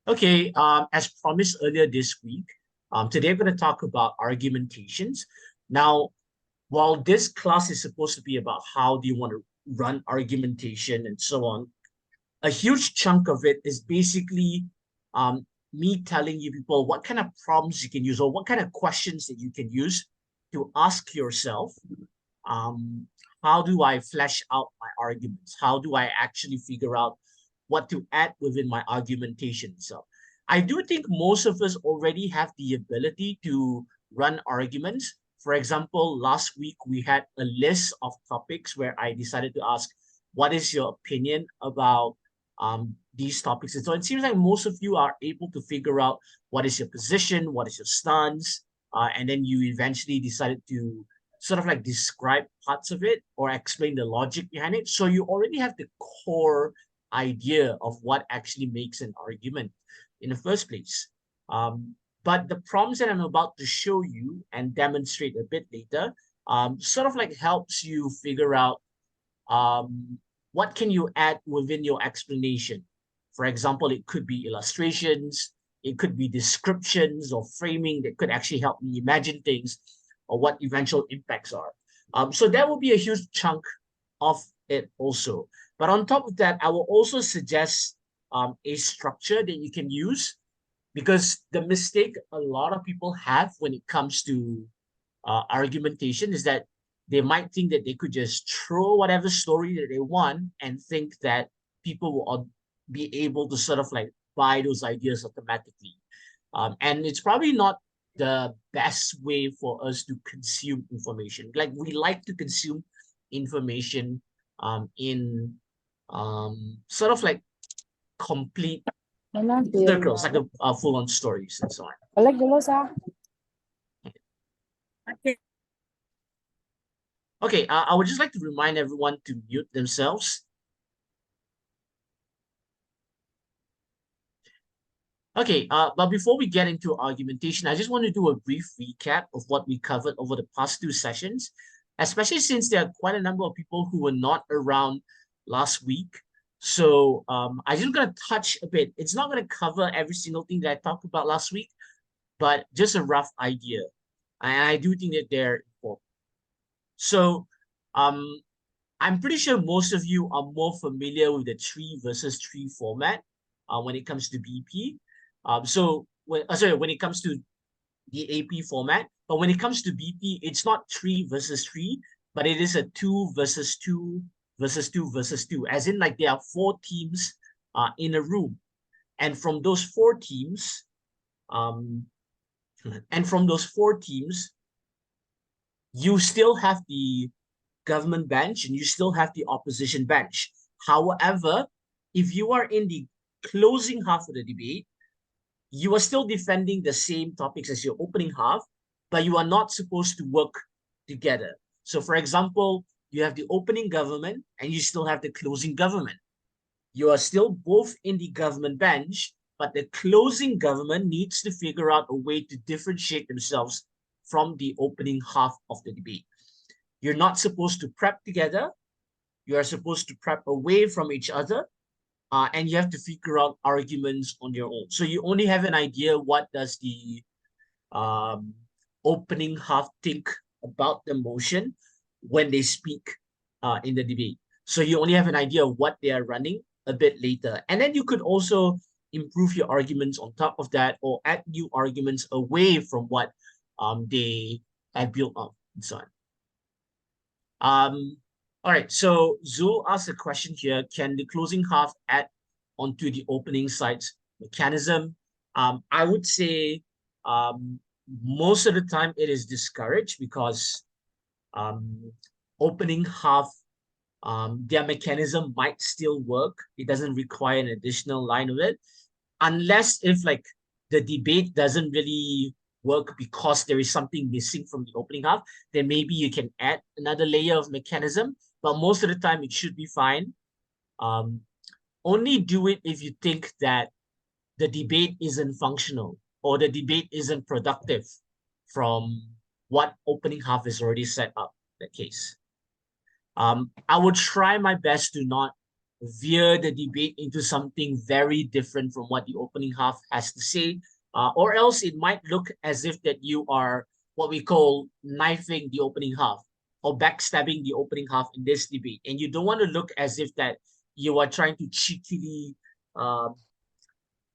Okay, as promised earlier this week, today we're going to talk about argumentations. Now, while this class is supposed to be about how do you want to run argumentation and so on, a huge chunk of it is basically me telling you people what kind of problems you can use or what kind of questions that you can use to ask yourself, um, how do I flesh out my arguments? How do I actually figure out what to add within my argumentation? So I do think most of us already have the ability to run arguments. For example, last week we had a list of topics where I decided to ask, what is your opinion about these topics? And so it seems like most of you are able to figure out what is your position, what is your stance, and then you eventually decided to sort of like describe parts of it or explain the logic behind it. So you already have the core idea of what actually makes an argument in the first place. But the problems that I'm about to show you and demonstrate a bit later sort of like helps you figure out what can you add within your explanation. For example, it could be illustrations, it could be descriptions or framing that could actually help me imagine things or what eventual impacts are. So that will be a huge chunk of it also. But on top of that, I will also suggest a structure that you can use, because the mistake a lot of people have when it comes to argumentation is that they might think that they could just throw whatever story that they want and think that people will be able to sort of like buy those ideas automatically. And it's probably not the best way for us to consume information. Like we like to consume information in sort of like complete circles, like a full-on stories and so on. Balik dulu, Sa. Okay, I would just like to remind everyone to mute themselves. Okay, but before we get into argumentation, I just want to do a brief recap of what we covered over the past two sessions, especially since there are quite a number of people who were not around last week. So I'm just going to touch a bit. It's not going to cover every single thing that I talked about last week, but just a rough idea. And I do think that they're important. So I'm pretty sure most of you are more familiar with the 3 versus 3 format when it comes to BP. When it comes to the AP format, but when it comes to BP, it's not 3 versus 3, but it is a 2 versus 2 versus 2 versus 2, as in like there are 4 teams in a room. And from those 4 teams, you still have the government bench and you still have the opposition bench. However, if you are in the closing half of the debate, you are still defending the same topics as your opening half, but you are not supposed to work together. So for example, you have the opening government and you still have the closing government. You are still both in the government bench, but the closing government needs to figure out a way to differentiate themselves from the opening half of the debate. You're not supposed to prep together. You are supposed to prep away from each other. And you have to figure out arguments on your own. So you only have an idea what does the opening half think about the motion when they speak in the debate. So you only have an idea of what they are running a bit later. And then you could also improve your arguments on top of that or add new arguments away from what they had built up and so on. All right, so Zul asked a question here. Can the closing half add onto the opening side's mechanism? I would say most of the time it is discouraged because opening half, their mechanism might still work. It doesn't require an additional line of it. Unless if like the debate doesn't really work because there is something missing from the opening half, then maybe you can add another layer of mechanism. But most of the time, it should be fine. Only do it if you think that the debate isn't functional or the debate isn't productive from what opening half is already set up, that case. I would try my best to not veer the debate into something very different from what the opening half has to say, or else it might look as if that you are what we call knifing the opening half or backstabbing the opening half in this debate. And you don't want to look as if that you are trying to cheekily um,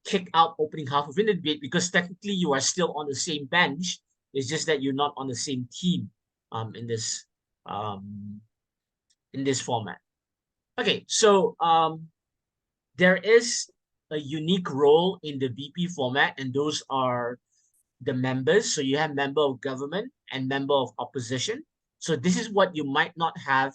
kick out opening half within the debate, because technically you are still on the same bench. It's just that you're not on the same team um, in this um, in this format. Okay, so there is a unique role in the VP format, and those are the members. So you have member of government and member of opposition. So this is what you might not have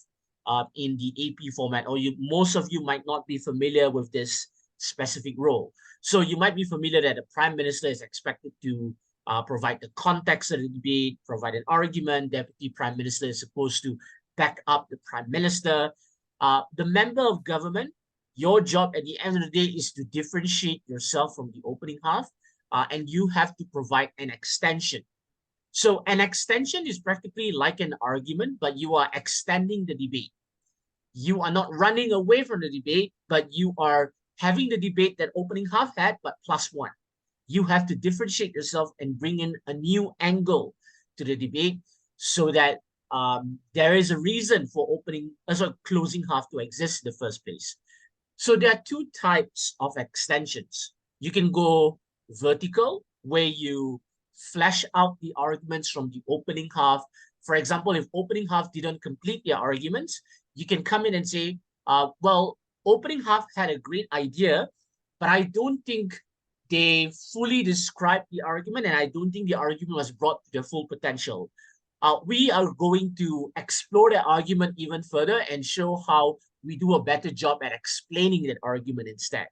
in the AP format, or most of you might not be familiar with this specific role. So you might be familiar that the prime minister is expected to provide the context of the debate, provide an argument. Deputy prime minister is supposed to back up the prime minister. The member of government, your job at the end of the day is to differentiate yourself from the opening half, and you have to provide an extension. So an extension is practically like an argument, but you are extending the debate. You are not running away from the debate, but you are having the debate that opening half had, but plus one. You have to differentiate yourself and bring in a new angle to the debate so that there is a reason for closing half to exist in the first place. So there are two types of extensions. You can go vertical, where you flesh out the arguments from the opening half. For example, if opening half didn't complete their arguments, you can come in and say, well, opening half had a great idea, but I don't think they fully described the argument, and I don't think the argument was brought to their full potential. We are going to explore the argument even further and show how we do a better job at explaining that argument instead.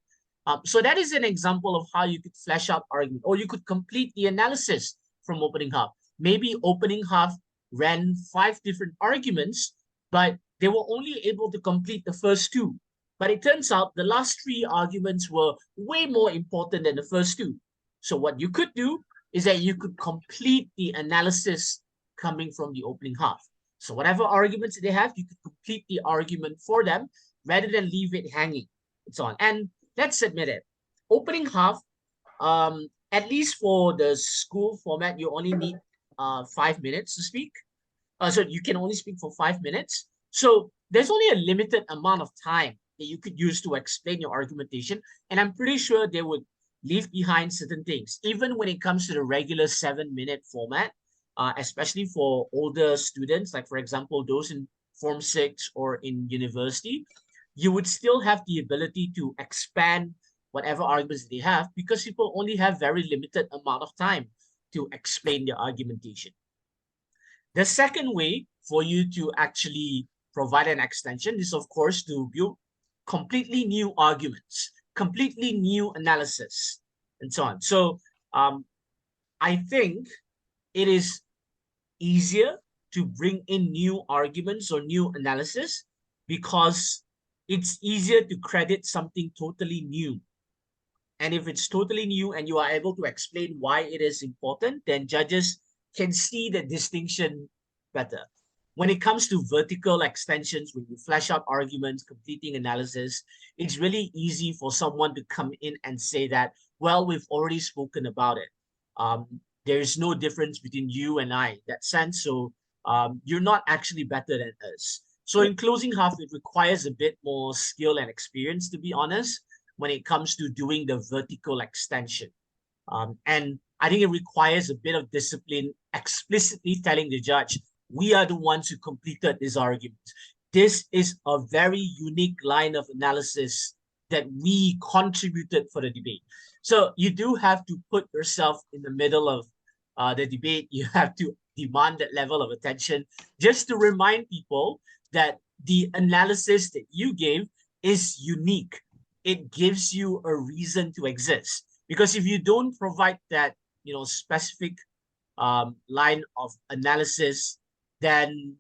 So that is an example of how you could flesh out argument, or you could complete the analysis from opening half. Maybe opening half ran 5 different arguments, but they were only able to complete the first 2. But it turns out the last 3 arguments were way more important than the first 2. So what you could do is that you could complete the analysis coming from the opening half. So whatever arguments they have, you could complete the argument for them rather than leave it hanging and so on. And let's admit it, opening half, at least for the school format, you only need 5 minutes to speak. So you can only speak for 5 minutes. So there's only a limited amount of time that you could use to explain your argumentation. And I'm pretty sure they would leave behind certain things, even when it comes to the regular 7-minute format, especially for older students, like for example, those in Form 6 or in university, you would still have the ability to expand whatever arguments they have, because people only have very limited amount of time to explain their argumentation. The second way for you to actually provide an extension is, of course, to build completely new arguments, completely new analysis, and so on. So I think it is easier to bring in new arguments or new analysis because it's easier to credit something totally new. And if it's totally new and you are able to explain why it is important, then judges can see the distinction better. When it comes to vertical extensions, when you flesh out arguments, completing analysis, it's really easy for someone to come in and say that, well, we've already spoken about it. There's no difference between you and I in that sense. So you're not actually better than us. So in closing half, it requires a bit more skill and experience, to be honest, when it comes to doing the vertical extension. And I think it requires a bit of discipline, explicitly telling the judge, we are the ones who completed this argument. This is a very unique line of analysis that we contributed for the debate. So you do have to put yourself in the middle of the debate. You have to demand that level of attention just to remind people that the analysis that you gave is unique. It gives you a reason to exist. Because if you don't provide that, specific line of analysis, then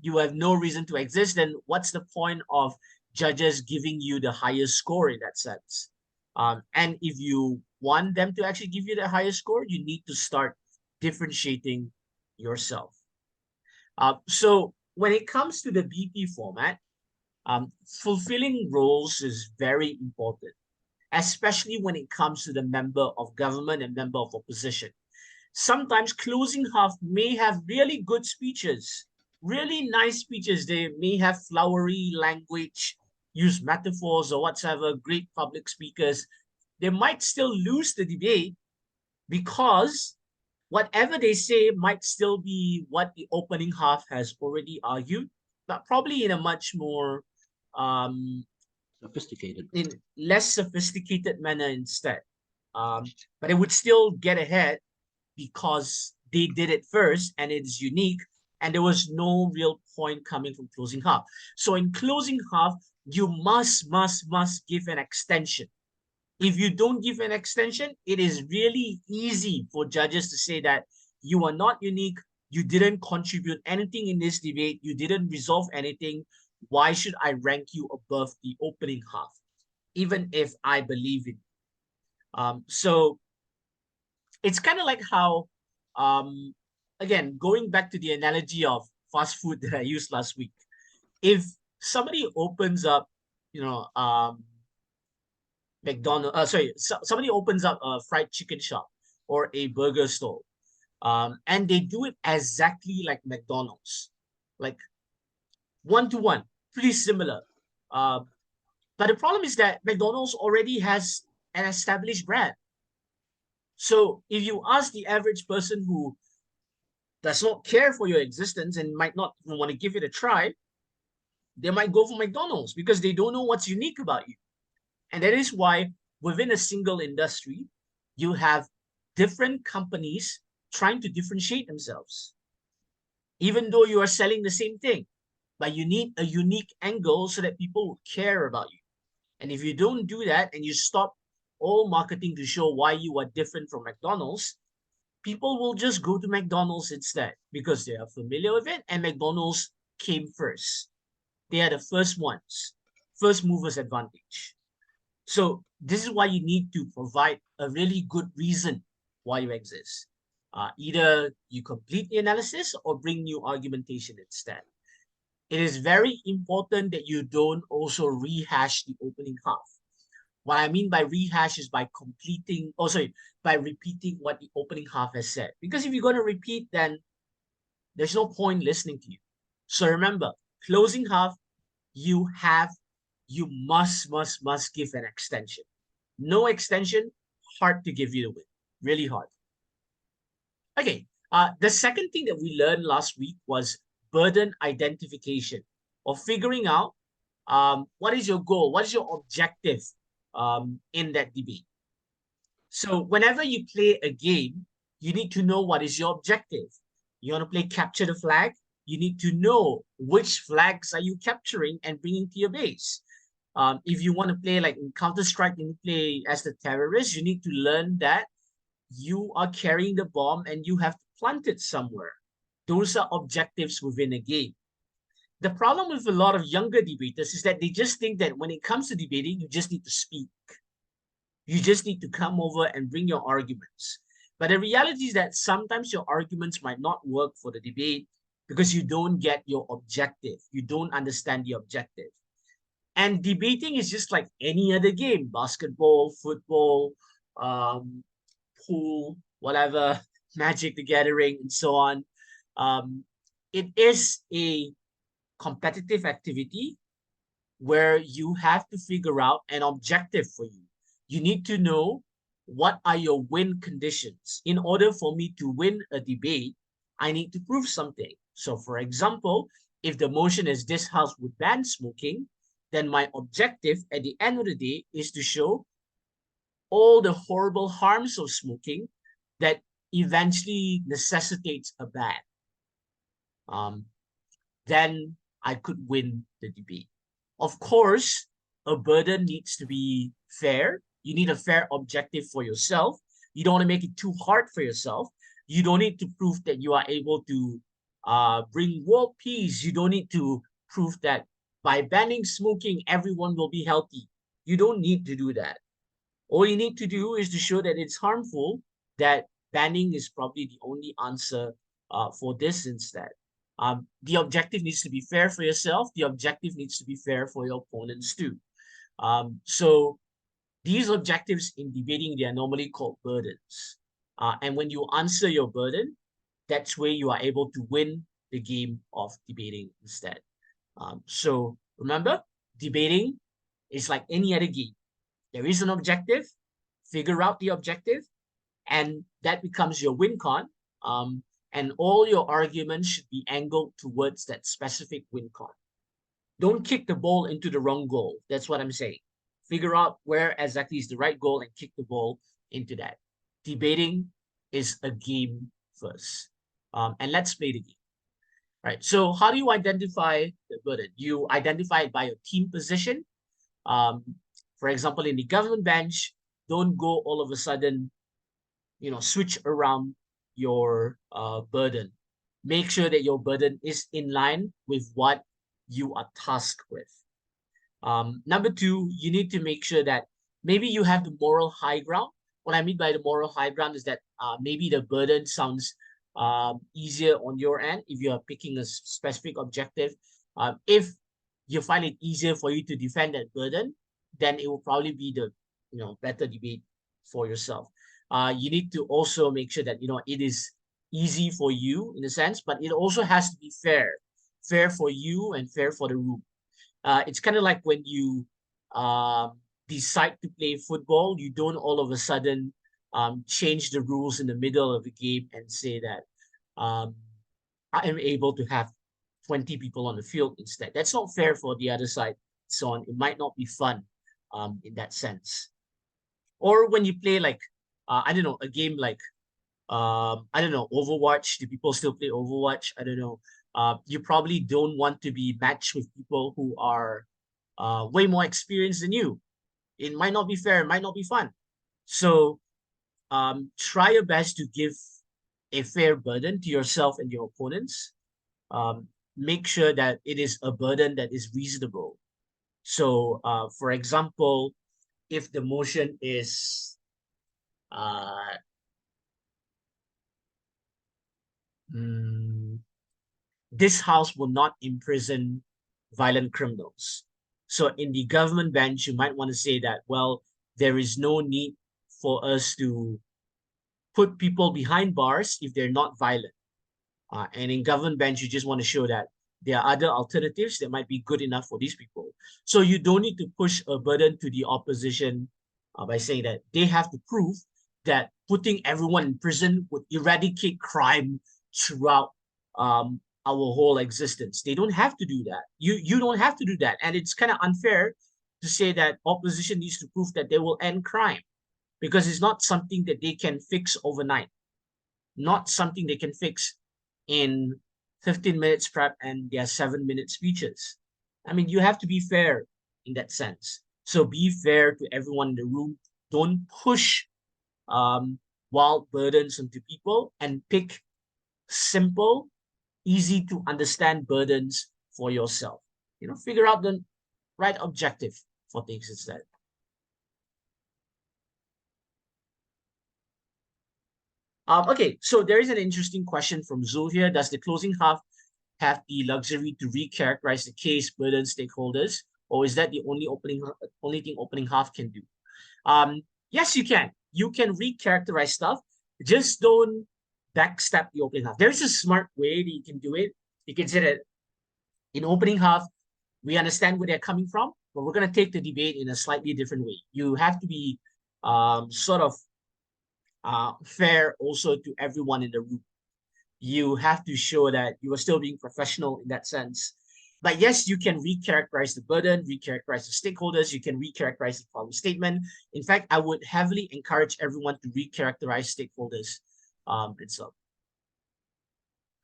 you have no reason to exist. Then what's the point of judges giving you the highest score in that sense? And if you want them to actually give you the highest score, you need to start differentiating yourself. So when it comes to the BP format, Fulfilling roles is very important, especially when it comes to the member of government and member of opposition. Sometimes closing half may have really good speeches, really nice speeches. They may have flowery language, use metaphors or whatsoever, great public speakers. They might still lose the debate because whatever they say might still be what the opening half has already argued, but probably in a much more Sophisticated. in less sophisticated manner instead. But it would still get ahead because they did it first and it's unique, and there was no real point coming from closing half. So in closing half, you must give an extension. If you don't give an extension, it is really easy for judges to say that you are not unique, you didn't contribute anything in this debate, you didn't resolve anything. Why should I rank you above the opening half, even if I believe in you? So it's kind of like how, again, going back to the analogy of fast food that I used last week. If somebody opens up, you know, somebody opens up a fried chicken shop or a burger store, and they do it exactly like McDonald's, like one to one, pretty similar. Uh, but the problem is that McDonald's already has an established brand. So if you ask the average person who does not care for your existence and might not even want to give it a try, they might go for McDonald's because they don't know what's unique about you. And that is why within a single industry, you have different companies trying to differentiate themselves, even though you are selling the same thing. But you need a unique angle so that people will care about you. And if you don't do that and you stop all marketing to show why you are different from McDonald's, people will just go to McDonald's instead because they are familiar with it, and McDonald's came first. They are the first ones, first movers advantage. So this is why you need to provide a really good reason why you exist. Either you complete the analysis or bring new argumentation instead. It is very important that you don't also rehash the opening half. What I mean by rehash is by by repeating what the opening half has said. Because if you're going to repeat, then there's no point listening to you. So remember, closing half, you have, you must give an extension. No extension, hard to give you the win. Really hard. Okay. The second thing that we learned last week was burden identification, or figuring out what is your goal, what is your objective in that debate. So whenever you play a game, you need to know what is your objective. You want to play capture the flag, you need to know which flags are you capturing and bringing to your base. If you want to play like in Counter-Strike and you play as the terrorist, you need to learn that you are carrying the bomb and you have to plant it somewhere. Those are objectives within a game. The problem with a lot of younger debaters is that they just think that when it comes to debating, you just need to speak. You just need to come over and bring your arguments. But the reality is that sometimes your arguments might not work for the debate because you don't get your objective. You don't understand the objective. And debating is just like any other game, basketball, football, pool, whatever, Magic the Gathering, and so on. It is a competitive activity where you have to figure out an objective for you. You need to know what are your win conditions. In order for me to win a debate, I need to prove something. So for example, if the motion is this house would ban smoking, then my objective at the end of the day is to show all the horrible harms of smoking that eventually necessitates a ban. Then I could win the debate. Of course, a burden needs to be fair. You need a fair objective for yourself. You don't want to make it too hard for yourself. You don't need to prove that you are able to bring world peace. You don't need to prove that by banning smoking, everyone will be healthy. You don't need to do that. All you need to do is to show that it's harmful, that banning is probably the only answer for this instead. The objective needs to be fair for yourself. The objective needs to be fair for your opponents too. So these objectives in debating, they are normally called burdens. And when you answer your burden, that's where you are able to win the game of debating instead. So remember, debating is like any other game. There is an objective, figure out the objective, and that becomes your win con. And all your arguments should be angled towards that specific win con. Don't kick the ball into the wrong goal. That's what I'm saying. Figure out where exactly is the right goal and kick the ball into that. Debating is a game first. And let's play the game. Right. So how do you identify the burden? You identify it by your team position. For example, in the government bench, don't go all of a sudden, switch around your burden. Make sure that your burden is in line with what you are tasked with. Number two, you need to make sure that maybe you have the moral high ground. What I mean by the moral high ground is that maybe the burden sounds easier on your end if you are picking a specific objective. If you find it easier for you to defend that burden, then it will probably be the better debate for yourself. You need to also make sure that it is easy for you in a sense, but it also has to be fair for you and fair for the room. It's kind of like when you decide to play football, you don't all of a sudden change the rules in the middle of the game and say that I am able to have 20 people on the field instead. That's not fair for the other side. So on, it might not be fun in that sense. Or when you play like, I don't know, a game like, I don't know, Overwatch. Do people still play Overwatch? I don't know. You probably don't want to be matched with people who are way more experienced than you. It might not be fair. It might not be fun. So try your best to give a fair burden to yourself and your opponents. Make sure that it is a burden that is reasonable. So, for example, if the motion is this house will not imprison violent criminals. So in the government bench, you might want to say that, well, there is no need for us to put people behind bars if they're not violent. And in government bench, you just want to show that there are other alternatives that might be good enough for these people. So you don't need to push a burden to the opposition by saying that they have to prove that putting everyone in prison would eradicate crime throughout our whole existence. They don't have to do that. You don't have to do that. And it's kind of unfair to say that opposition needs to prove that they will end crime, because it's not something that they can fix overnight, not something they can fix in 15 minutes prep and their 7-minute speeches. I mean, you have to be fair in that sense. So be fair to everyone in the room. Don't push wild burdens onto people, and pick simple, easy to understand burdens for yourself. Figure out the right objective for things instead. Okay, so there is an interesting question from Zul here. Does the closing half have the luxury to recharacterize the case, burden, stakeholders, or is that the only thing opening half can do? Yes, you can. You can recharacterize stuff. Just don't backstab the opening half. There's a smart way that you can do it. You can say that in opening half, we understand where they're coming from, but we're going to take the debate in a slightly different way. You have to be sort of fair also to everyone in the room. You have to show that you are still being professional in that sense. But yes, you can recharacterize the burden, recharacterize the stakeholders, you can recharacterize the problem statement. In fact, I would heavily encourage everyone to recharacterize stakeholders itself.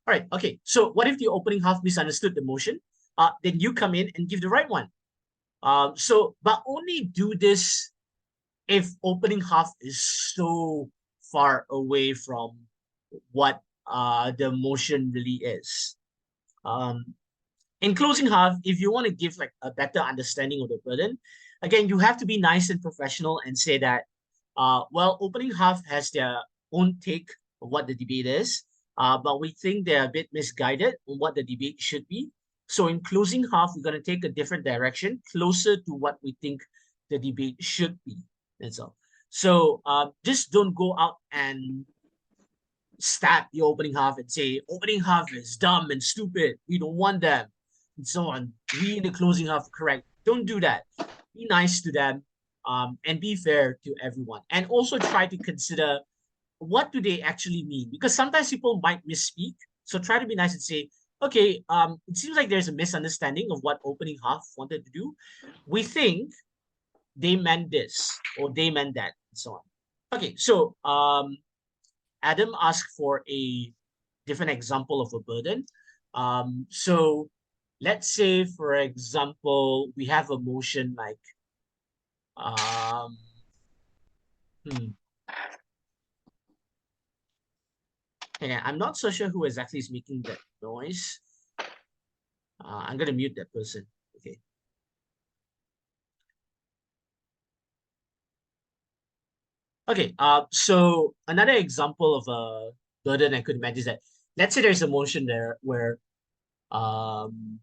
All right, okay. So what if the opening half misunderstood the motion? Then you come in and give the right one. But only do this if opening half is so far away from what the motion really is. In closing half, if you want to give like a better understanding of the burden, again, you have to be nice and professional and say that, well, opening half has their own take of what the debate is. but we think they're a bit misguided on what the debate should be. So in closing half, we're going to take a different direction, closer to what we think the debate should be. That's all. So just don't go out and stab the opening half and say opening half is dumb and stupid. We don't want them, and so on. We in the closing half correct. Don't do that. Be nice to them, and be fair to everyone. And also try to consider what do they actually mean, because sometimes people might misspeak. So try to be nice and say, okay, it seems like there's a misunderstanding of what opening half wanted to do. We think they meant this or they meant that, and so on. Okay, so Adam asked for a different example of a burden. So let's say, for example, we have a motion like, um, and I'm not so sure who exactly is making that noise. I'm going to mute that person. Okay. Okay. So another example of a burden I could imagine is that, let's say there's a motion there where um,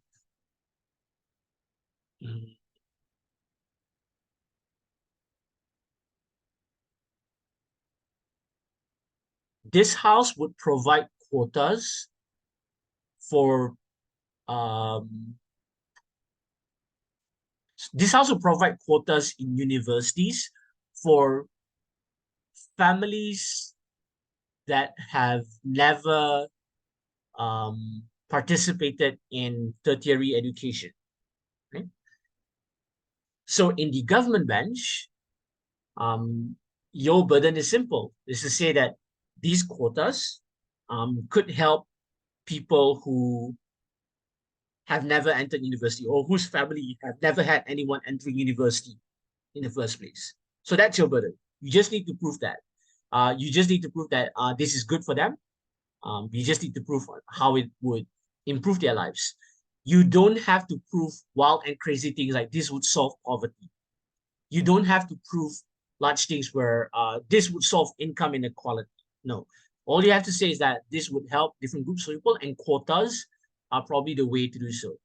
this house would provide quotas for this house will provide quotas in universities for families that have never participated in tertiary education. Okay? So in the government bench, your burden is simple. Is to say that these quotas could help people who have never entered university or whose family have never had anyone entering university in the first place. So that's your burden. You just need to prove that. You just need to prove that this is good for them. You just need to prove how it would improve their lives. You don't have to prove wild and crazy things like this would solve poverty. You don't have to prove large things where this would solve income inequality. No. All you have to say is that this would help different groups of people, and quotas are probably the way to do so.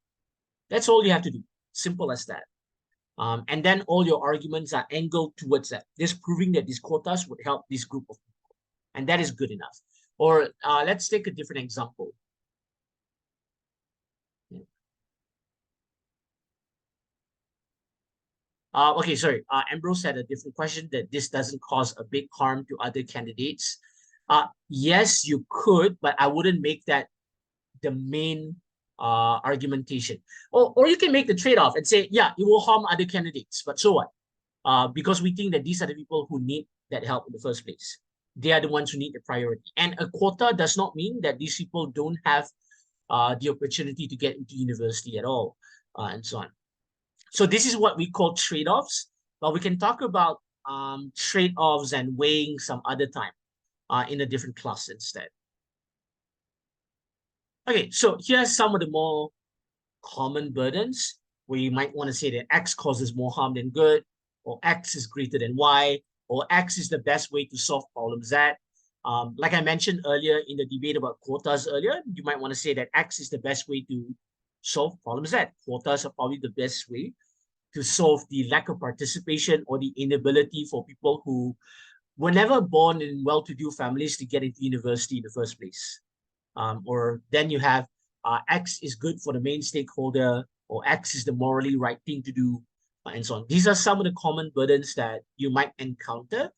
That's all you have to do. Simple as that. And then all your arguments are angled towards that. Just proving that these quotas would help this group of people. And that is good enough. Or let's take a different example. Okay, sorry. Ambrose had a different question that this doesn't cause a big harm to other candidates. Yes, you could, but I wouldn't make that the main argumentation. Or you can make the trade-off and say, yeah, it will harm other candidates, but so what? Because we think that these are the people who need that help in the first place. They are the ones who need the priority. And a quota does not mean that these people don't have the opportunity to get into university at all, and so on. So this is what we call trade-offs, but we can talk about trade-offs and weighing some other time in a different class instead. Okay, so here are some of the more common burdens where you might want to say that X causes more harm than good, or X is greater than Y, or X is the best way to solve problem Z. Like I mentioned earlier in the debate about quotas earlier, you might want to say that X is the best way to solve problem Z. Quotas are probably the best way to solve the lack of participation or the inability for people who were never born in well-to-do families to get into university in the first place. Or then you have X is good for the main stakeholder, or X is the morally right thing to do, and so on. These are some of the common burdens that you might encounter.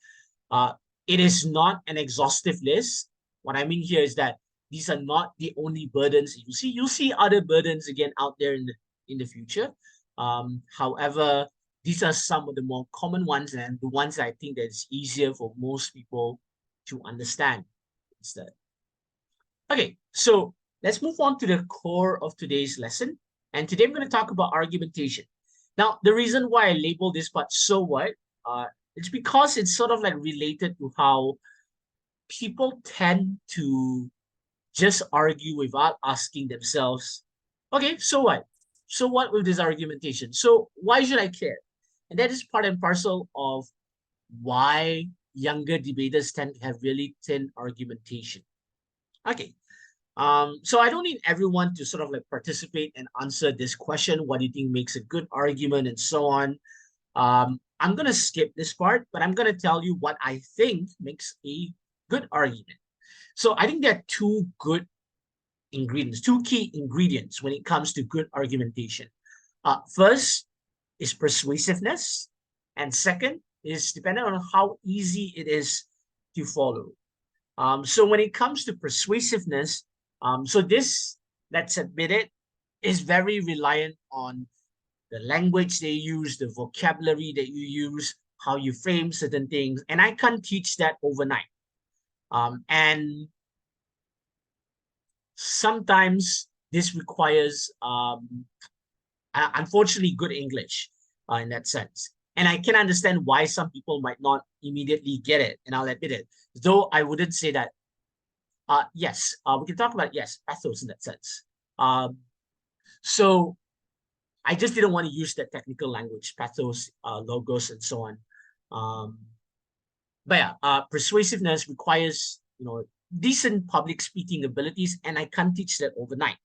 It is not an exhaustive list. What I mean here is that these are not the only burdens you see. You'll see other burdens again out there in the future. However, these are some of the more common ones and the ones I think that it's easier for most people to understand instead. Okay, so let's move on to the core of today's lesson. And today I'm going to talk about argumentation. Now, the reason why I label this part so what, it's because it's sort of like related to how people tend to just argue without asking themselves, okay, so what? So what with this argumentation? So why should I care? And that is part and parcel of why younger debaters tend to have really thin argumentation. Okay, So I don't need everyone to sort of like participate and answer this question. What do you think makes a good argument and so on? I'm going to skip this part, but I'm going to tell you what I think makes a good argument. So I think there are two key ingredients when it comes to good argumentation. First is persuasiveness, and second is dependent on how easy it is to follow. So when it comes to persuasiveness, so this, let's admit it, is very reliant on the language they use, the vocabulary that you use, how you frame certain things, and I can't teach that overnight. And sometimes this requires, unfortunately, good English in that sense. And I can understand why some people might not immediately get it, and I'll admit it. Though I wouldn't say that. Yes, we can talk about, yes, pathos in that sense. So I just didn't want to use that technical language, pathos, logos, and so on. But yeah, persuasiveness requires, decent public speaking abilities, and I can't teach that overnight.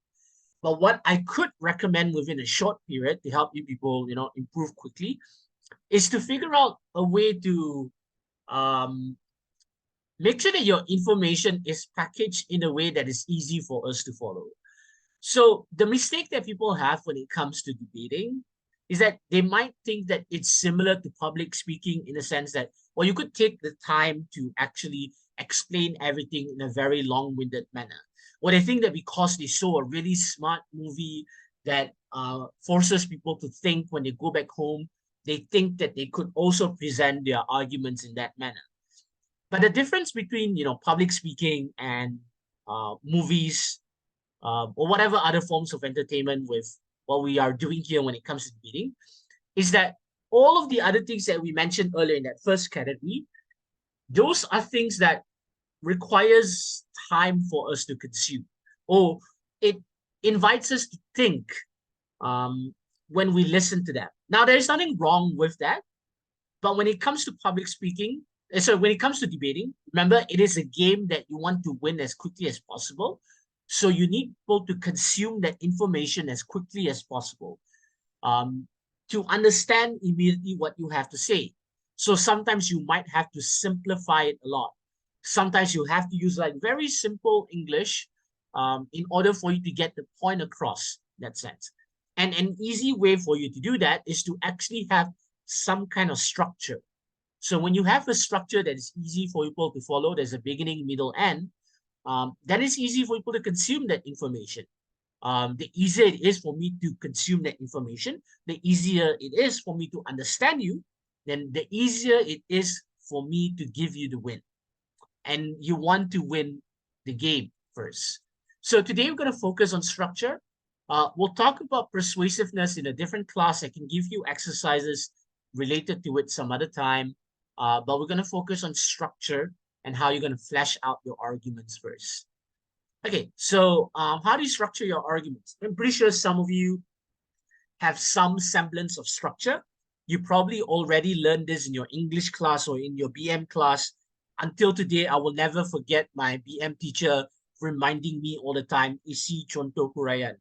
But what I could recommend within a short period to help you people, improve quickly, is to figure out a way to make sure that your information is packaged in a way that is easy for us to follow. So the mistake that people have when it comes to debating is that they might think that it's similar to public speaking in the sense that, well, you could take the time to actually explain everything in a very long-winded manner. Well, they think that because they saw a really smart movie that forces people to think when they go back home, they think that they could also present their arguments in that manner. But the difference between, public speaking and movies, or whatever other forms of entertainment with what we are doing here when it comes to debating, is that all of the other things that we mentioned earlier in that first category, those are things that requires time for us to consume, or it invites us to think when we listen to them. Now, there's nothing wrong with that, but when it comes to public speaking, so when it comes to debating, remember, it is a game that you want to win as quickly as possible. So you need people to consume that information as quickly as possible, to understand immediately what you have to say. So sometimes you might have to simplify it a lot. Sometimes you have to use like very simple English in order for you to get the point across in that sense. And an easy way for you to do that is to actually have some kind of structure. So when you have a structure that is easy for people to follow, there's a beginning, middle, end, then it's easy for people to consume that information. The easier it is for me to consume that information, the easier it is for me to understand you, then the easier it is for me to give you the win. And you want to win the game first. So today we're going to focus on structure. We'll talk about persuasiveness in a different class. I can give you exercises related to it some other time. But we're going to focus on structure and how you're going to flesh out your arguments first. Okay, so how do you structure your arguments? I'm pretty sure some of you have some semblance of structure. You probably already learned this in your English class or in your BM class. Until today, I will never forget my BM teacher reminding me all the time, isi contoh huraian.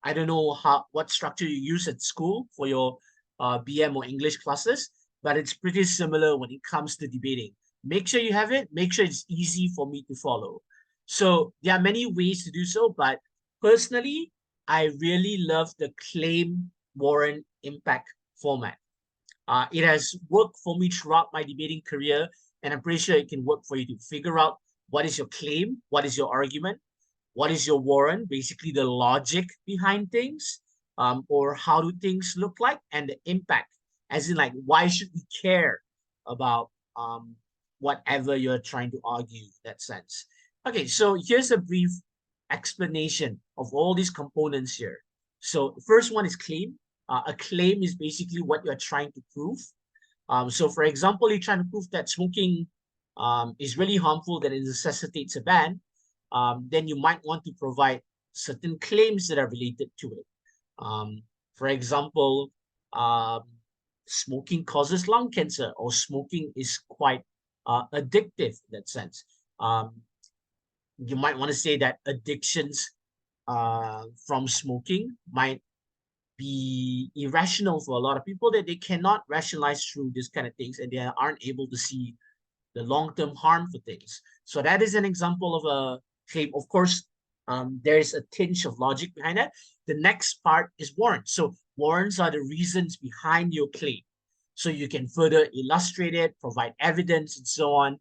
I don't know what structure you use at school for your BM or English classes, but it's pretty similar when it comes to debating. Make sure you have it. Make sure it's easy for me to follow. So there are many ways to do so, but personally, I really love the claim, warrant, impact format. It has worked for me throughout my debating career, and I'm pretty sure it can work for you to figure out what is your claim, what is your argument, what is your warrant, basically the logic behind things, or how do things look like, and the impact, as in like, why should we care about whatever you're trying to argue in that sense. Okay, so here's a brief explanation of all these components here. So the first one is claim. A claim is basically what you're trying to prove. So for example, you're trying to prove that smoking is really harmful, that it necessitates a ban. Then you might want to provide certain claims that are related to it. For example, smoking causes lung cancer, or smoking is quite addictive in that sense. You might want to say that addictions from smoking might be irrational for a lot of people, that they cannot rationalize through this kind of things, and they aren't able to see the long-term harm for things. So that is an example of a claim. Of course, there is a tinge of logic behind that. The next part is warrants. So warrants are the reasons behind your claim. So you can further illustrate it, provide evidence, and so on.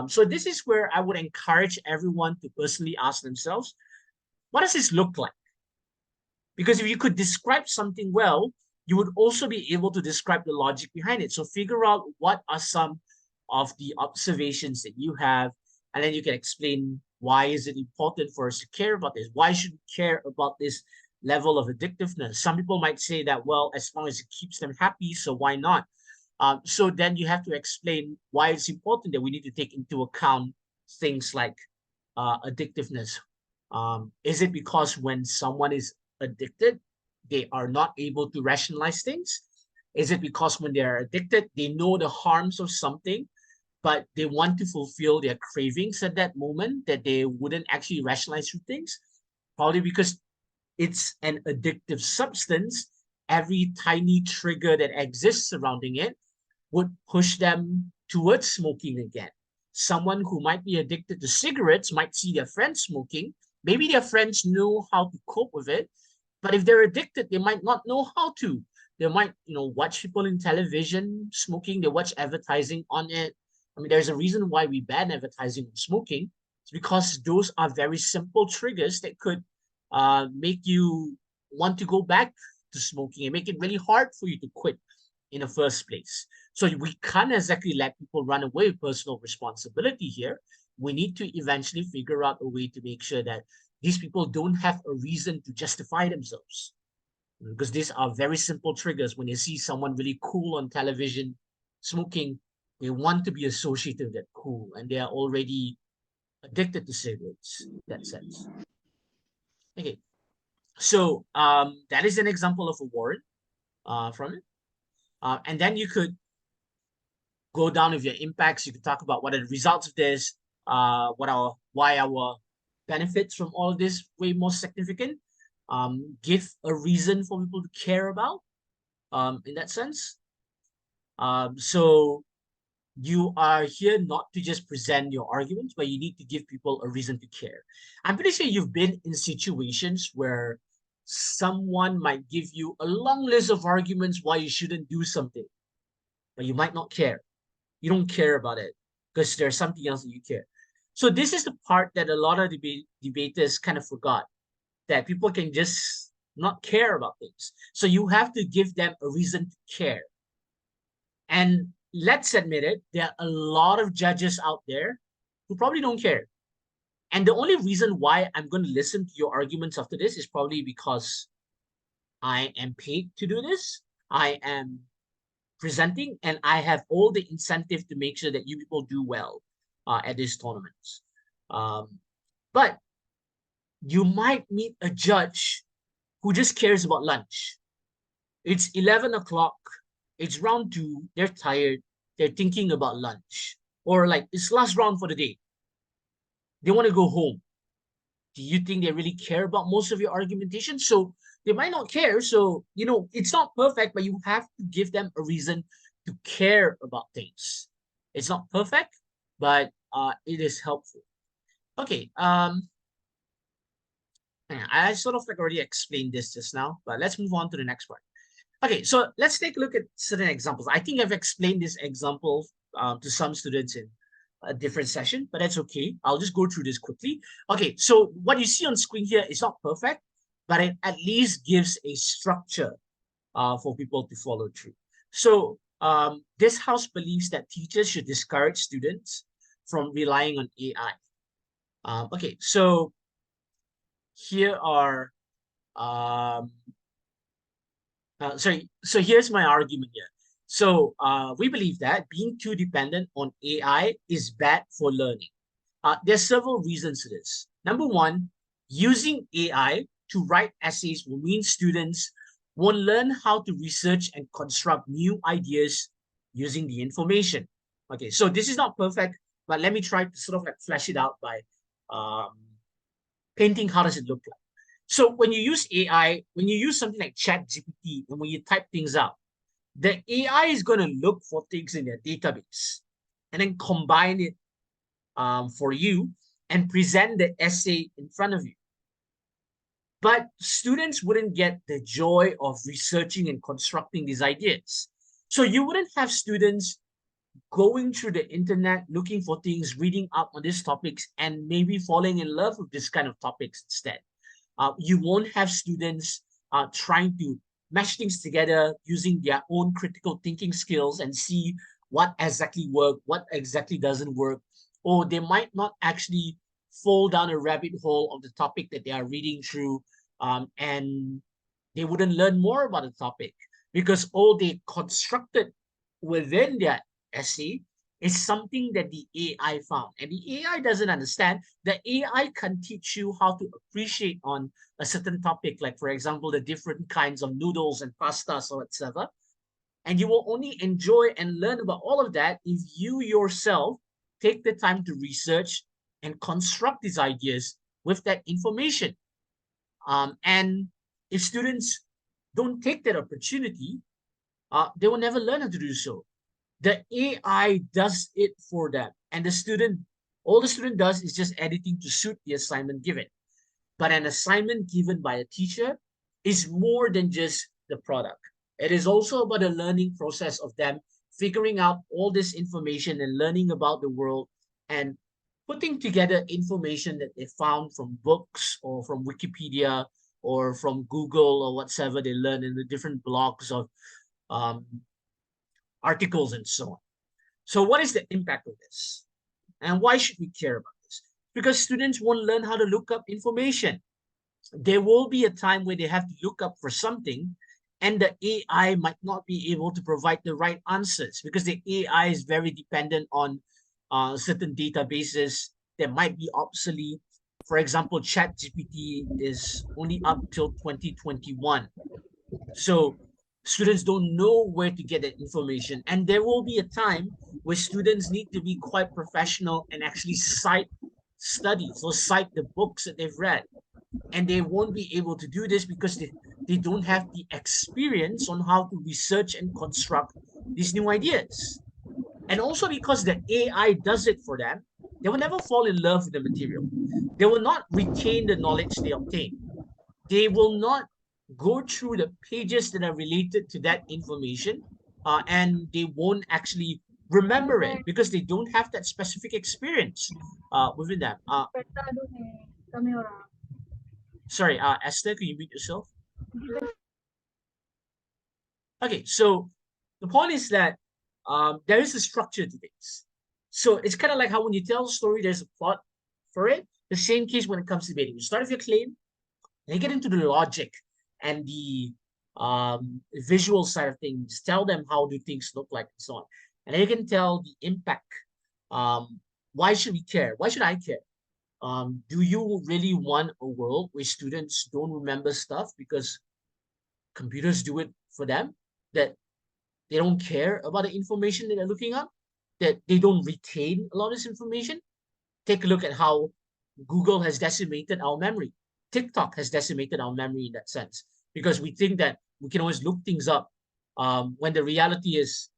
So this is where I would encourage everyone to personally ask themselves, what does this look like? Because if you could describe something well, you would also be able to describe the logic behind it. So figure out what are some of the observations that you have, and then you can explain why is it important for us to care about this? Why should we care about this level of addictiveness? Some people might say that, well, as long as it keeps them happy, so why not? So then you have to explain why it's important that we need to take into account things like addictiveness. Is it because when someone is addicted, they are not able to rationalize things? Is it because when they are addicted, they know the harms of something, but they want to fulfill their cravings at that moment, that they wouldn't actually rationalize through things? Probably because it's an addictive substance. Every tiny trigger that exists surrounding it would push them towards smoking again. Someone who might be addicted to cigarettes might see their friends smoking. Maybe their friends know how to cope with it, but if they're addicted, they might not know how to. They might, watch people in television smoking. They watch advertising on it. I mean, there's a reason why we ban advertising on smoking. It's because those are very simple triggers that could make you want to go back to smoking and make it really hard for you to quit in the first place. So we can't exactly let people run away with personal responsibility here. We need to eventually figure out a way to make sure that these people don't have a reason to justify themselves. Because these are very simple triggers. When they see someone really cool on television smoking, they want to be associated with that cool, and they are already addicted to cigarettes in that sense. Okay, so that is an example of a warrant from it. And then you could go down with your impacts. You could talk about what are the results of this, why our benefits from all of this way more significant. Give a reason for people to care about in that sense. So you are here not to just present your arguments, but you need to give people a reason to care. I'm pretty sure you've been in situations where someone might give you a long list of arguments why you shouldn't do something, but you might not care. You don't care about it because there's something else that you care. So this is the part that a lot of debaters kind of forgot, that people can just not care about things. So you have to give them a reason to care. And let's admit it, there are a lot of judges out there who probably don't care. And the only reason why I'm going to listen to your arguments after this is probably because I am paid to do this. I am presenting, and I have all the incentive to make sure that you people do well at these tournaments. But you might meet a judge who just cares about lunch. It's 11 o'clock. It's round 2. They're tired. They're thinking about lunch. Or like, it's last round for the day. They want to go home. Do you think they really care about most of your argumentation? So they might not care. So, it's not perfect, but you have to give them a reason to care about things. It's not perfect, but it is helpful. Okay. I sort of like already explained this just now, but let's move on to the next part. Okay, so let's take a look at certain examples. I think I've explained this example to some students in a different session, but that's okay. I'll just go through this quickly. Okay, so what you see on screen here is not perfect, but it at least gives a structure for people to follow through. So this house believes that teachers should discourage students from relying on AI. Okay, so here are so here's my argument here. So we believe that being too dependent on AI is bad for learning. There's several reasons to this. Number one, using AI to write essays will mean students won't learn how to research and construct new ideas using the information. Okay, so this is not perfect, but let me try to sort of like flesh it out by painting, how does it look like? So when you use AI, when you use something like ChatGPT, and when you type things out, the AI is going to look for things in their database and then combine it for you and present the essay in front of you. But students wouldn't get the joy of researching and constructing these ideas. So you wouldn't have students going through the internet, looking for things, reading up on these topics, and maybe falling in love with this kind of topics instead. You won't have students trying to mash things together using their own critical thinking skills and see what exactly works, what exactly doesn't work, or they might not actually fall down a rabbit hole of the topic that they are reading through, and they wouldn't learn more about the topic because all they constructed within their essay is something that the AI found. And the AI doesn't understand. The AI can teach you how to appreciate on a certain topic, like, for example, the different kinds of noodles and pastas or etc. And you will only enjoy and learn about all of that if you yourself take the time to research and construct these ideas with that information. And if students don't take that opportunity, they will never learn how to do so. The AI does it for them, and all the student does is just editing to suit the assignment given. But an assignment given by a teacher is more than just the product. It is also about the learning process of them figuring out all this information and learning about the world and putting together information that they found from books or from Wikipedia or from Google or whatever they learn in the different blogs of um, articles and so on. So what is the impact of this? And why should we care about this? Because students won't learn how to look up information. There will be a time where they have to look up for something and the AI might not be able to provide the right answers because the AI is very dependent on certain databases that might be obsolete. For example, ChatGPT is only up till 2021. So students don't know where to get that information. And there will be a time where students need to be quite professional and actually cite studies or cite the books that they've read. And they won't be able to do this because they don't have the experience on how to research and construct these new ideas. And also because the AI does it for them, they will never fall in love with the material. They will not retain the knowledge they obtain. They will not go through the pages that are related to that information, and they won't actually remember it because they don't have that specific experience within them. Sorry, Esther, can you mute yourself? Okay, so the point is that there is a structure to this. So it's kind of like how when you tell a story, there's a plot for it. The same case when it comes to debating. You start with your claim, and you get into the logic and the visual side of things. Tell them how do things look like and so on. And then you can tell the impact. Why should we care? Why should I care? Do you really want a world where students don't remember stuff because computers do it for them? That they don't care about the information that they're looking up? That they don't retain a lot of this information? Take a look at how Google has decimated our memory. TikTok has decimated our memory in that sense because we think that we can always look things up when the reality is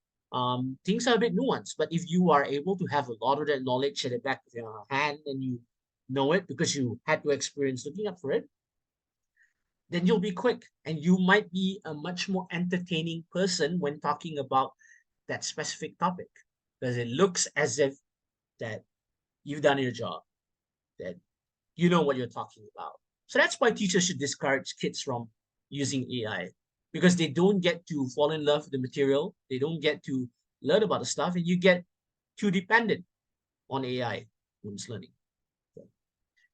things are a bit nuanced. But if you are able to have a lot of that knowledge at the back of your hand and you know it because you had to experience looking up for it, then you'll be quick and you might be a much more entertaining person when talking about that specific topic because it looks as if that you've done your job, that you know what you're talking about. So that's why teachers should discourage kids from using AI because they don't get to fall in love with the material. They don't get to learn about the stuff and you get too dependent on AI when it's learning.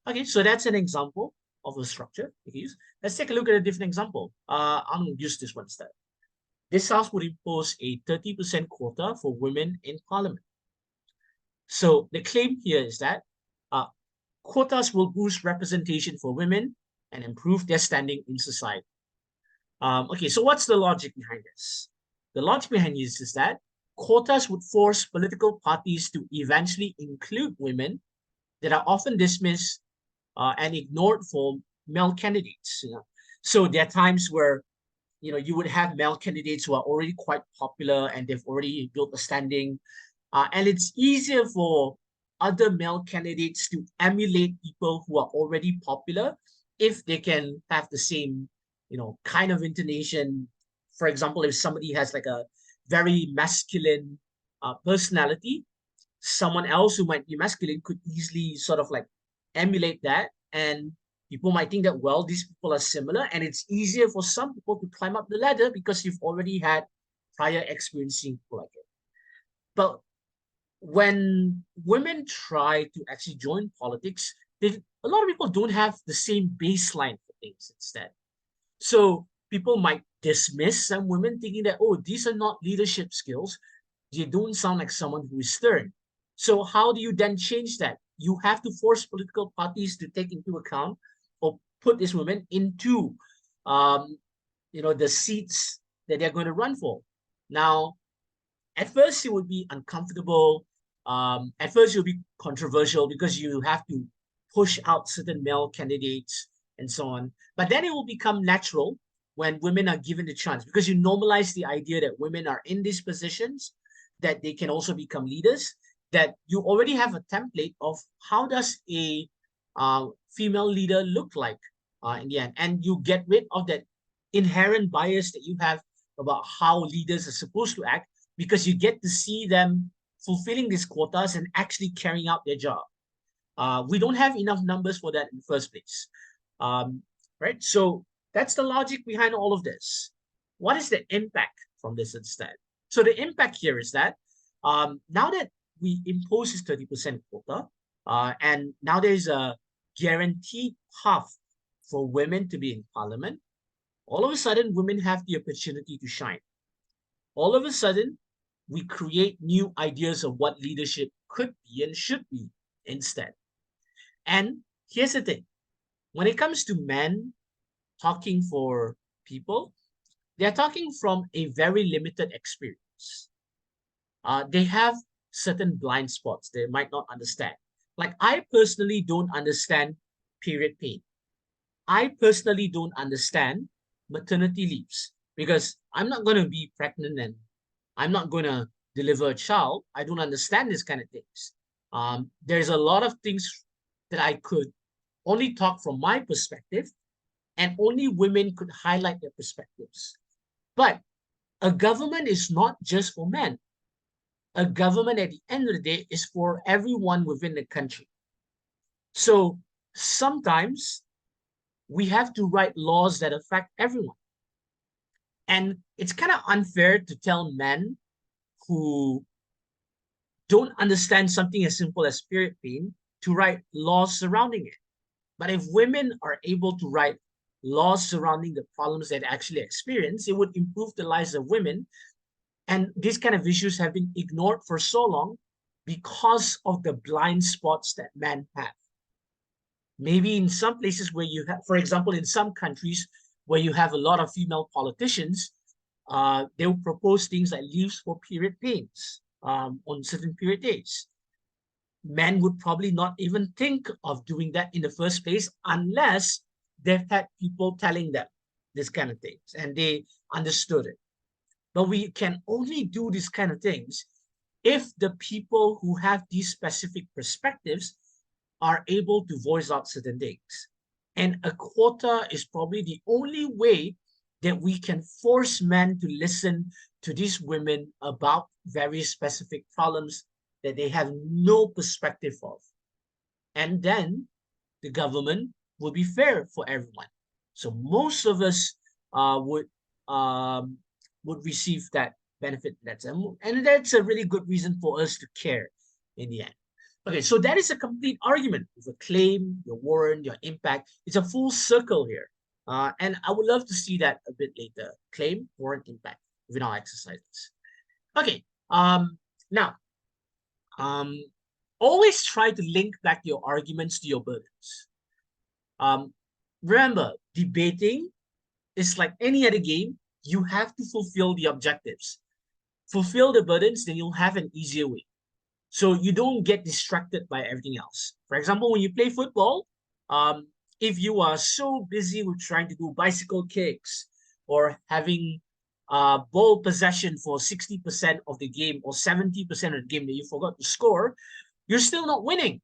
Okay, so that's an example of a structure we can use. Let's take a look at a different example. I'm going to use this one instead. This House would impose a 30% quota for women in Parliament. So the claim here is that quotas will boost representation for women and improve their standing in society. Okay, so what's the logic behind this? The logic behind this is that quotas would force political parties to eventually include women that are often dismissed and ignored for male candidates. So there are times where you would have male candidates who are already quite popular and they've already built a standing, and it's easier for other male candidates to emulate people who are already popular if they can have the same, kind of intonation. For example, if somebody has like a very masculine personality, someone else who might be masculine could easily sort of like emulate that, and people might think that, well, these people are similar, and it's easier for some people to climb up the ladder because you've already had prior experience seeing people like it. But when women try to actually join politics, a lot of people don't have the same baseline for things instead. So people might dismiss some women thinking that, oh, these are not leadership skills. They don't sound like someone who is stern. So how do you then change that? You have to force political parties to take into account or put these women into, the seats that they're going to run for. Now, at first it would be uncomfortable. At first it will be controversial because you have to push out certain male candidates and so on. But then it will become natural when women are given the chance, because you normalize the idea that women are in these positions, that they can also become leaders, that you already have a template of how does a female leader look like in the end. And you get rid of that inherent bias that you have about how leaders are supposed to act, because you get to see them fulfilling these quotas and actually carrying out their job. We don't have enough numbers for that in the first place. Right? So that's the logic behind all of this. What is the impact from this instead? So the impact here is that now that we impose this 30% quota, and now there's a guaranteed path for women to be in parliament, all of a sudden women have the opportunity to shine. All of a sudden, we create new ideas of what leadership could be and should be instead. And here's the thing. When it comes to men talking for people, they're talking from a very limited experience. They have certain blind spots they might not understand. Like, I personally don't understand period pain. I personally don't understand maternity leaves, because I'm not going to be pregnant and I'm not going to deliver a child. I don't understand this kind of things. There's a lot of things that I could only talk from my perspective, and only women could highlight their perspectives. But a government is not just for men. A government at the end of the day is for everyone within the country. So sometimes we have to write laws that affect everyone. And it's kind of unfair to tell men who don't understand something as simple as period pain to write laws surrounding it. But if women are able to write laws surrounding the problems that they actually experience, it would improve the lives of women. And these kind of issues have been ignored for so long because of the blind spots that men have. Maybe in some places where you have, for example, in some countries where you have a lot of female politicians, they will propose things like leaves for period pains on certain period days. Men would probably not even think of doing that in the first place unless they've had people telling them this kind of things and they understood it. But we can only do these kind of things if the people who have these specific perspectives are able to voice out certain things. And a quota is probably the only way that we can force men to listen to these women about very specific problems that they have no perspective of. And then the government will be fair for everyone. So most of us would receive that benefit. And that's a really good reason for us to care in the end. Okay, so that is a complete argument with a claim, your warrant, your impact. It's a full circle here. And I would love to see that a bit later. Claim, warrant, impact within our exercises. Okay, now, always try to link back your arguments to your burdens. Remember, debating is like any other game. You have to fulfill the objectives. Fulfill the burdens, then you'll have an easier way. So you don't get distracted by everything else. For example, when you play football, if you are so busy with trying to do bicycle kicks or having ball possession for 60% of the game or 70% of the game that you forgot to score, you're still not winning.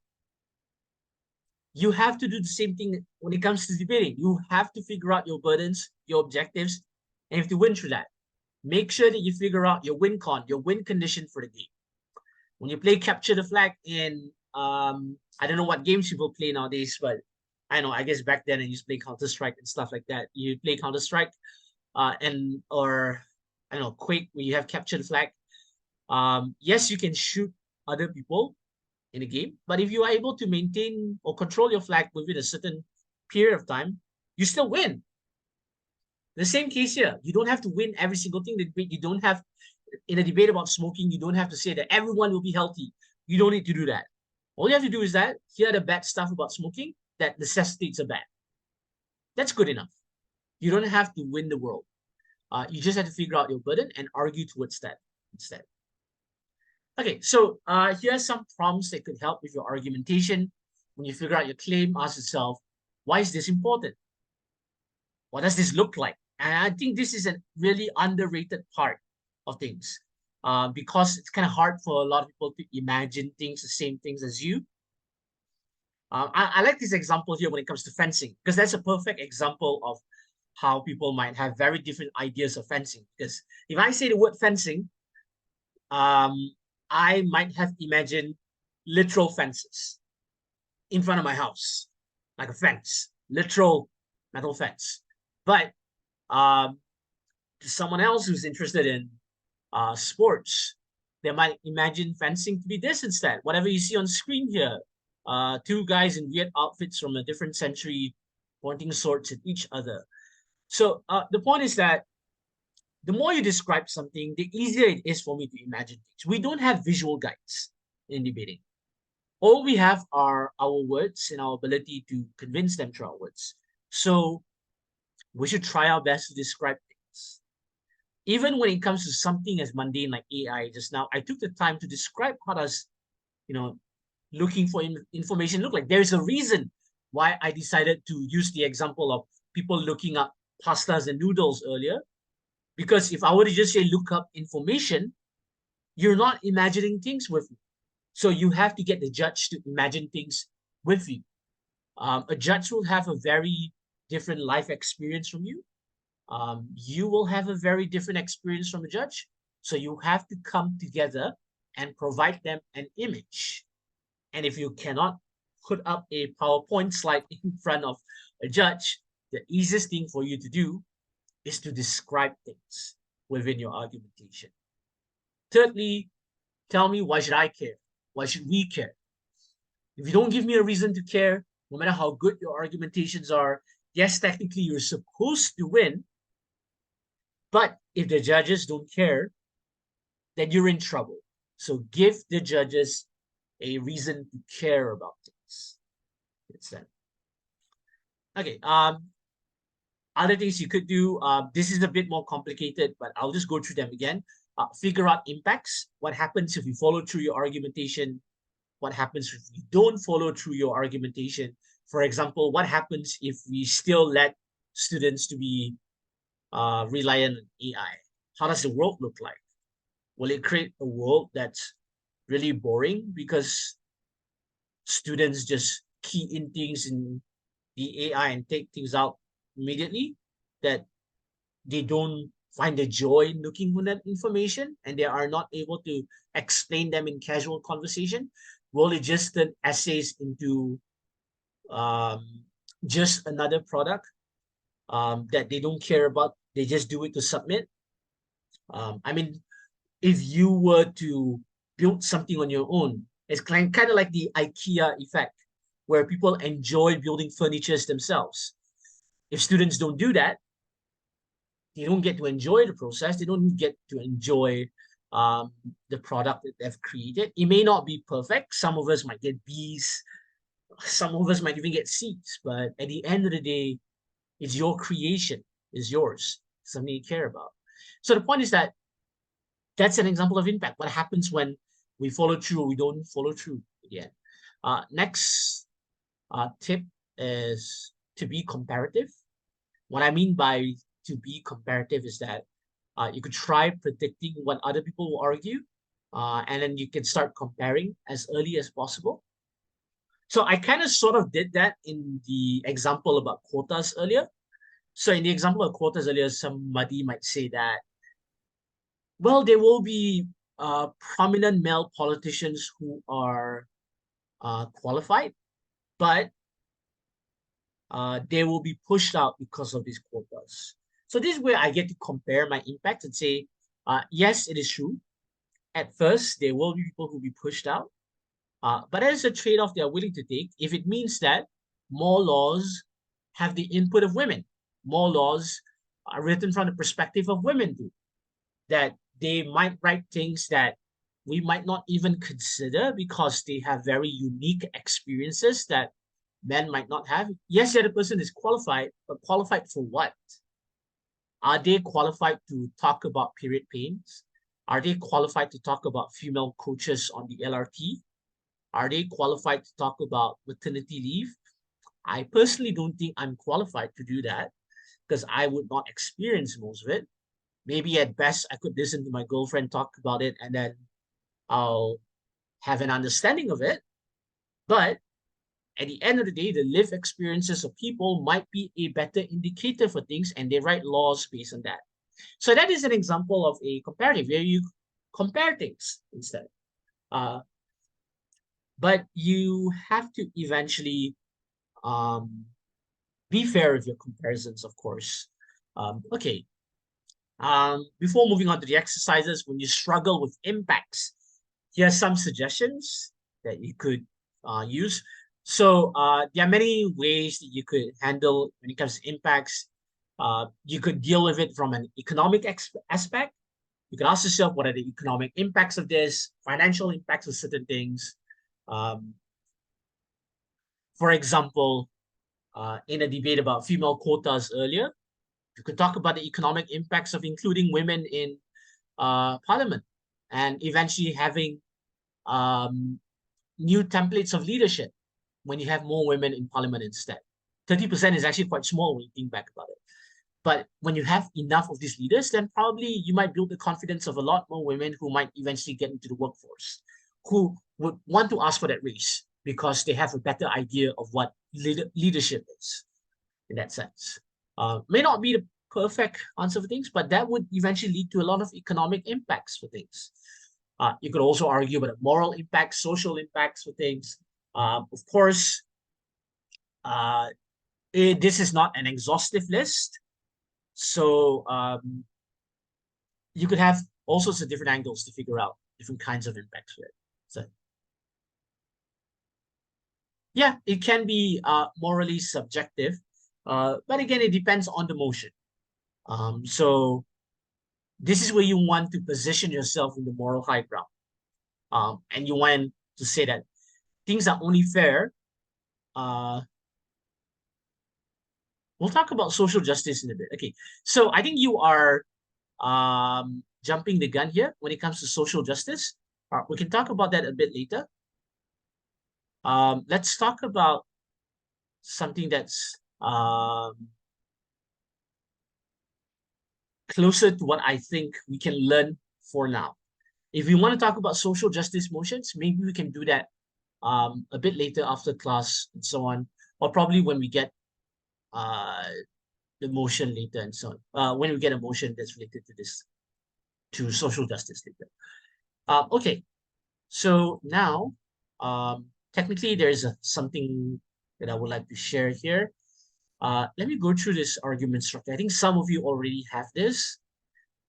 You have to do the same thing when it comes to debating. You have to figure out your burdens, your objectives, and you have to win through that. Make sure that you figure out your win condition for the game. When you play capture the flag in, I don't know what games people play nowadays, but I know, I guess back then I used to play Counter-Strike and stuff like that. You play Counter-Strike or I don't know, Quake, where you have capture the flag. Yes, you can shoot other people in a game, but if you are able to maintain or control your flag within a certain period of time, you still win. The same case here. You don't have to win every single thing. You don't have, in a debate about smoking, you don't have to say that everyone will be healthy. You don't need to do that. All you have to do is that, here are the bad stuff about smoking that necessitates a ban. That's good enough. You don't have to win the world. You just have to figure out your burden and argue towards that instead. Okay, so here are some prompts that could help with your argumentation. When you figure out your claim, ask yourself, why is this important? What does this look like? And I think this is a really underrated part of things because it's kind of hard for a lot of people to imagine things, the same things as you. I like this example here when it comes to fencing, because that's a perfect example of how people might have very different ideas of fencing. Because if I say the word fencing, I might have imagined literal fences in front of my house, like a fence, literal metal fence. But to someone else who's interested in sports, they might imagine fencing to be this instead. Whatever you see on screen here, two guys in weird outfits from a different century pointing swords at each other. So the point is that the more you describe something, the easier it is for me to imagine things. We don't have visual guides in debating. All we have are our words and our ability to convince them through our words. So we should try our best to describe things. Even when it comes to something as mundane like AI just now, I took the time to describe how does, looking for information look like. There's a reason why I decided to use the example of people looking up pastas and noodles earlier. Because if I were to just say look up information, you're not imagining things with me. So you have to get the judge to imagine things with you. A judge will have a very different life experience from you. You will have a very different experience from a judge. So you have to come together and provide them an image. And if you cannot put up a PowerPoint slide in front of a judge, the easiest thing for you to do is to describe things within your argumentation. Thirdly, tell me, why should I care? Why should we care? If you don't give me a reason to care, no matter how good your argumentations are, yes, technically you're supposed to win, but if the judges don't care, then you're in trouble. So give the judges a reason to care about things. It's that. Okay. Other things you could do, this is a bit more complicated, but I'll just go through them again. Figure out impacts. What happens if you follow through your argumentation? What happens if you don't follow through your argumentation? For example, what happens if we still let students to be reliant on AI? How does the world look like? Will it create a world that's really boring because students just key in things in the AI and take things out immediately, that they don't find the joy in looking for that information and they are not able to explain them in casual conversation? Will it just turn essays into just another product that they don't care about? They just do it to submit. I mean, if you were to build something on your own, it's kind of like the IKEA effect, where people enjoy building furnitures themselves. If students don't do that, they don't get to enjoy the process. They don't get to enjoy the product that they've created. It may not be perfect. Some of us might get B's. Some of us might even get C's. But at the end of the day, it's your creation. It's yours. Something you care about. So the point is that that's an example of impact. What happens when we follow through or we don't follow through again. Next tip is to be comparative. What I mean by to be comparative is that you could try predicting what other people will argue, and then you can start comparing as early as possible. So I kind of sort of did that in the example about quotas earlier. So in the example of quotas earlier, somebody might say that, well, there will be prominent male politicians who are qualified, but they will be pushed out because of these quotas. So this is where I get to compare my impact and say, yes, it is true. At first, there will be people who will be pushed out, but that is a trade-off they are willing to take if it means that more laws have the input of women. More laws are written from the perspective of women too. That they might write things that we might not even consider because they have very unique experiences that men might not have. Yes, the other person is qualified, but qualified for what? Are they qualified to talk about period pains? Are they qualified to talk about female coaches on the LRT? Are they qualified to talk about maternity leave? I personally don't think I'm qualified to do that because I would not experience most of it. Maybe at best, I could listen to my girlfriend talk about it and then I'll have an understanding of it. But at the end of the day, the lived experiences of people might be a better indicator for things, and they write laws based on that. So that is an example of a comparative where you compare things instead. But you have to eventually be fair with your comparisons, of course. Okay. Before moving on to the exercises, when you struggle with impacts, here are some suggestions that you could use. So there are many ways that you could handle when it comes to impacts. You could deal with it from an economic aspect. You can ask yourself, what are the economic impacts of this, financial impacts of certain things. For example, in a debate about female quotas earlier, you could talk about the economic impacts of including women in parliament and eventually having new templates of leadership when you have more women in parliament instead. 30% is actually quite small when you think back about it. But when you have enough of these leaders, then probably you might build the confidence of a lot more women who might eventually get into the workforce, who would want to ask for that raise because they have a better idea of what leadership is in that sense. May not be the perfect answer for things, but that would eventually lead to a lot of economic impacts for things. You could also argue about moral impacts, social impacts for things. Of course, this is not an exhaustive list. So you could have all sorts of different angles to figure out different kinds of impacts for it. So yeah, it can be morally subjective, but again, it depends on the motion. So this is where you want to position yourself in the moral high ground. And you want to say that things are only fair. We'll talk about social justice in a bit. Okay, so I think you are jumping the gun here when it comes to social justice. We can talk about that a bit later. Let's talk about something that's closer to what I think we can learn for now. If we want to talk about social justice motions, maybe we can do that a bit later after class and so on, or probably when we get the motion later and so on. When we get a motion that's related to this, to social justice later. Okay, so now technically there's something that I would like to share here. Let me go through this argument structure. I think some of you already have this.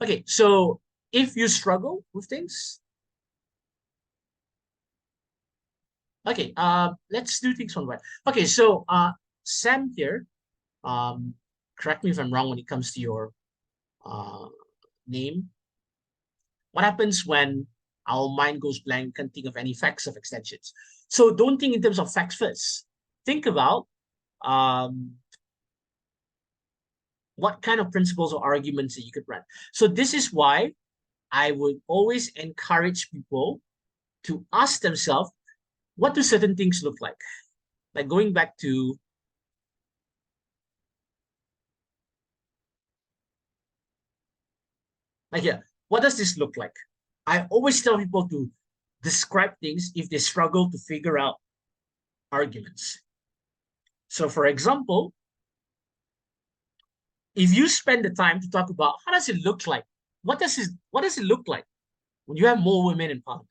Okay, so if you struggle with things, okay, let's do things one by one. Okay, so Sam here, correct me if I'm wrong when it comes to your name. What happens when our mind goes blank, can't think of any facts of extensions? So don't think in terms of facts first. Think about what kind of principles or arguments that you could run. So this is why I would always encourage people to ask themselves, what do certain things look like? Like going back to what does this look like? I always tell people to describe things if they struggle to figure out arguments. So for example, if you spend the time to talk about how does it look like, what does it look like when you have more women in parliament?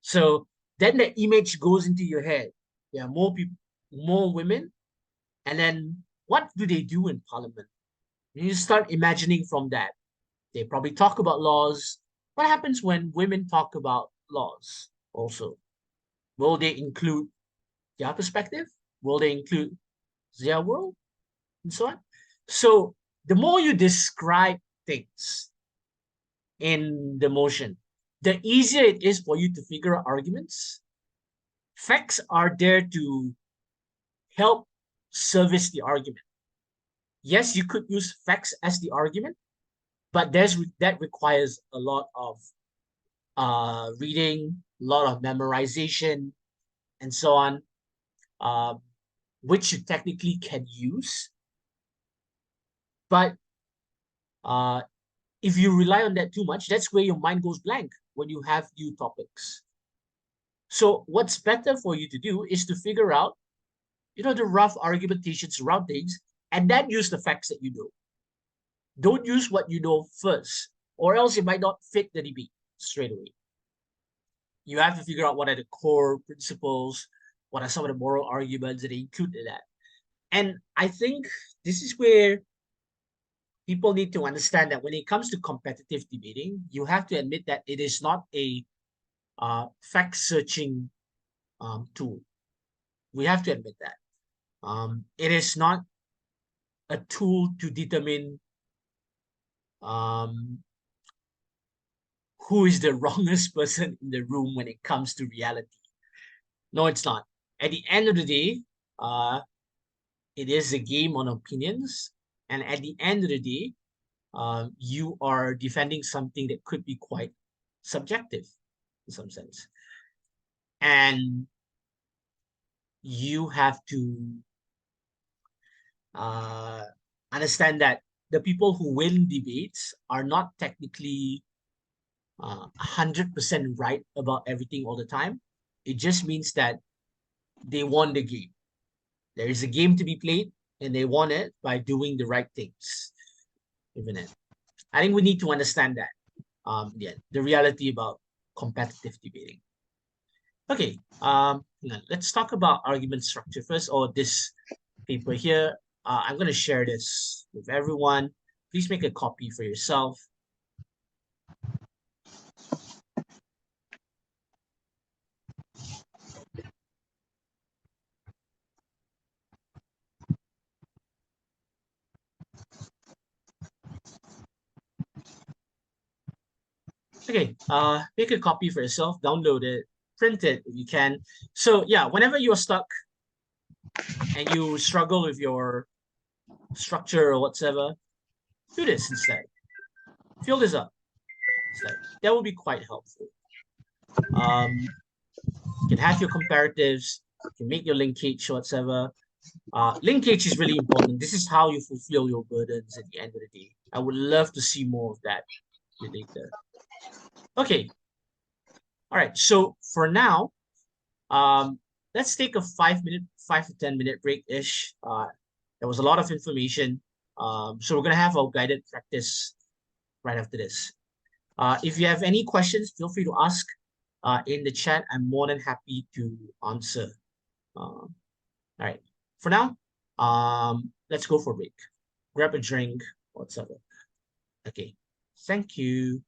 So then the image goes into your head. There are more people, more women, and then what do they do in parliament? You start imagining from that. They probably talk about laws. What happens when women talk about laws also? Will they include their perspective? Will they include their world? And so on. So the more you describe things in the motion, the easier it is for you to figure out arguments. Facts are there to help service the argument. Yes, you could use facts as the argument, but that requires a lot of reading, a lot of memorization, and so on, which you technically can use. But if you rely on that too much, that's where your mind goes blank when you have new topics. So what's better for you to do is to figure out, the rough argumentations around things, and then use the facts that you know. Don't use what you know first, or else it might not fit the debate straight away. You have to figure out what are the core principles, what are some of the moral arguments that they include in that. And I think this is where people need to understand that when it comes to competitive debating, you have to admit that it is not a fact-searching tool. We have to admit that. It is not a tool to determine who is the wrongest person in the room when it comes to reality. No, it's not. At the end of the day, it is a game on opinions. And at the end of the day, you are defending something that could be quite subjective in some sense. And you have to understand that the people who win debates are not technically 100% right about everything all the time. It just means that they won the game. There is a game to be played, and they won it by doing the right things. Even it. I think we need to understand that. The reality about competitive debating. Okay, let's talk about argument structure first, or this paper here. I'm going to share this with everyone. Please make a copy for yourself. Okay, make a copy for yourself, download it, print it if you can. So yeah, whenever you're stuck and you struggle with your structure or whatever, do this instead. Fill this up instead. That will be quite helpful. You can have your comparatives, you can make your linkage or whatever. Linkage is really important. This is how you fulfill your burdens at the end of the day. I would love to see more of that later. Okay. All right. So for now, let's take a 5 to 10 minute break-ish. There was a lot of information. So we're gonna have our guided practice right after this. If you have any questions, feel free to ask in the chat. I'm more than happy to answer. All right. For now, let's go for a break. Grab a drink, whatever. Okay. Thank you.